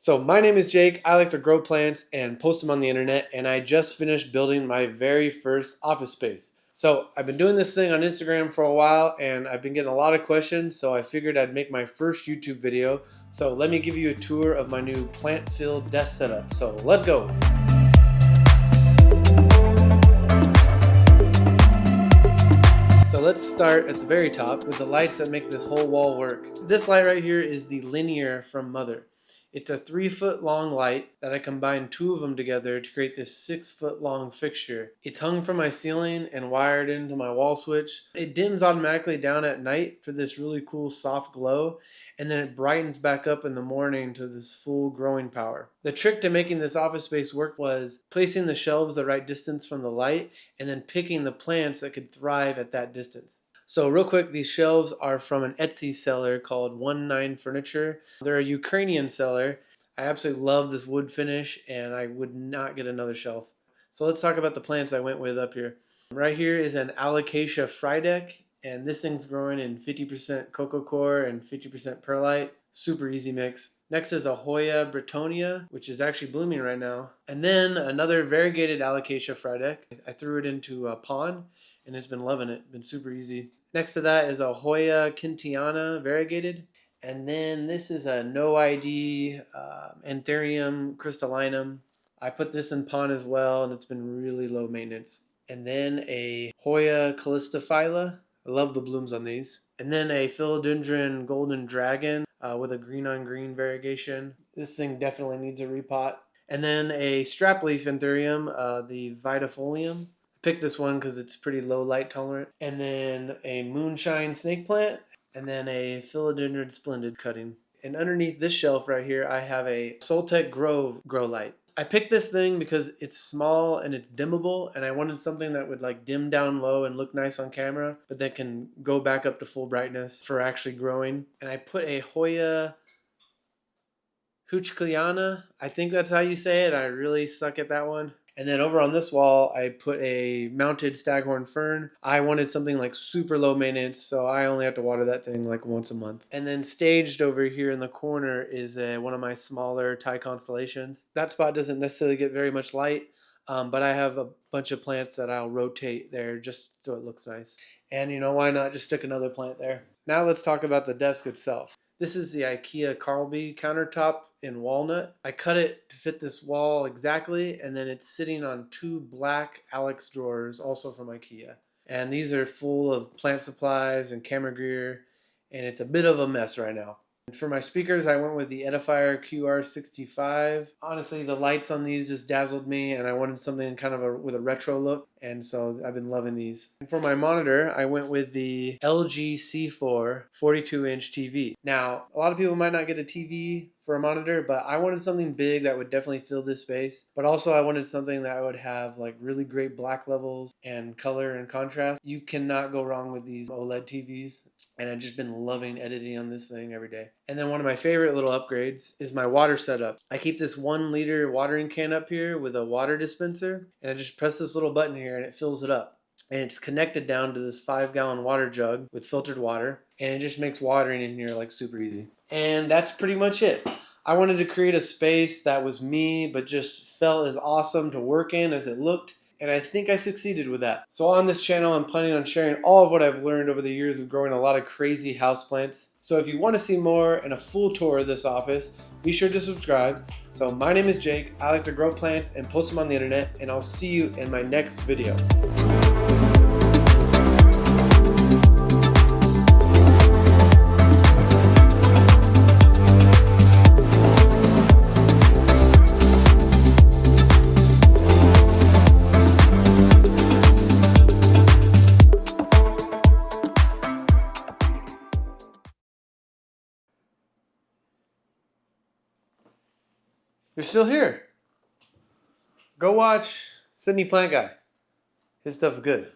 So my name is Jake. I like to grow plants and post them on the internet, and I just finished building my very first office space. So I've been doing this thing on Instagram for a while and I've been getting a lot of questions, so I figured I'd make my first YouTube video. So let me give you a tour of my new plant-filled desk setup. So let's go. So let's start at the very top with the lights that make this whole wall work. This light right here is the linear from Mother. It's a 3-foot long light that I combined 2 of them together to create this 6-foot long fixture. It's hung from my ceiling and wired into my wall switch. It dims automatically down at night for this really cool soft glow, and then it brightens back up in the morning to this full growing power. The trick to making this office space work was placing the shelves the right distance from the light and then picking the plants that could thrive at that distance. So real quick, these shelves are from an Etsy seller called OneNineFurniture. They're a Ukrainian seller. I absolutely love this wood finish and I would not get another shelf. So let's talk about the plants I went with up here. Right here is an Alocasia Frydek, and this thing's growing in 50% coco coir and 50% perlite. Super easy mix. Next is a Hoya Bretonia, which is actually blooming right now. And then another variegated Alocasia Frydek. I threw it into a pond and it's been loving it. Been super easy. Next to that is a Hoya Kintiana variegated. And then this is a no ID Anthurium crystallinum. I put this in pond as well and it's been really low maintenance. And then a Hoya Callistophylla. I love the blooms on these. And then a Philodendron golden dragon with a green on green variegation. This thing definitely needs a repot. And then a strap leaf Anthurium, the Vitafolium. Picked this one because it's pretty low light tolerant. And then a moonshine snake plant, and then a philodendron splendid cutting. And underneath this shelf right here, I have a Soltech grow light. I picked this thing because it's small and it's dimmable, and I wanted something that would like dim down low and look nice on camera, but that can go back up to full brightness for actually growing. And I put a Hoya Houseplants, I think that's how you say it. I really suck at that one. And then over on this wall, I put a mounted staghorn fern. I wanted something like super low maintenance, so I only have to water that thing like once a month. And then staged over here in the corner is one of my smaller Thai constellations. That spot doesn't necessarily get very much light, but I have a bunch of plants that I'll rotate there just so it looks nice. And you know, why not just stick another plant there? Now let's talk about the desk itself. This is the IKEA Karlby countertop in walnut. I cut it to fit this wall exactly, and then it's sitting on 2 black Alex drawers, also from IKEA. And these are full of plant supplies and camera gear, and it's a bit of a mess right now. And for my speakers, I went with the Edifier QR65. Honestly, the lights on these just dazzled me, and I wanted something kind of with a retro look, and so I've been loving these. And for my monitor, I went with the LG C4 42-inch TV. Now, a lot of people might not get a TV for a monitor, but I wanted something big that would definitely fill this space. But also I wanted something that would have like really great black levels and color and contrast. You cannot go wrong with these OLED TVs. And I've just been loving editing on this thing every day. And then one of my favorite little upgrades is my water setup. I keep this 1-liter watering can up here with a water dispenser, and I just press this little button here and it fills it up. And it's connected down to this 5-gallon water jug with filtered water, and it just makes watering in here like super easy. And that's pretty much it. I wanted to create a space that was me, but just felt as awesome to work in as it looked. And I think I succeeded with that. So on this channel, I'm planning on sharing all of what I've learned over the years of growing a lot of crazy houseplants. So if you want to see more and a full tour of this office, be sure to subscribe. So my name is Jake. I like to grow plants and post them on the internet, and I'll see you in my next video. You're still here. Go watch Sydney Plant Guy. His stuff's good.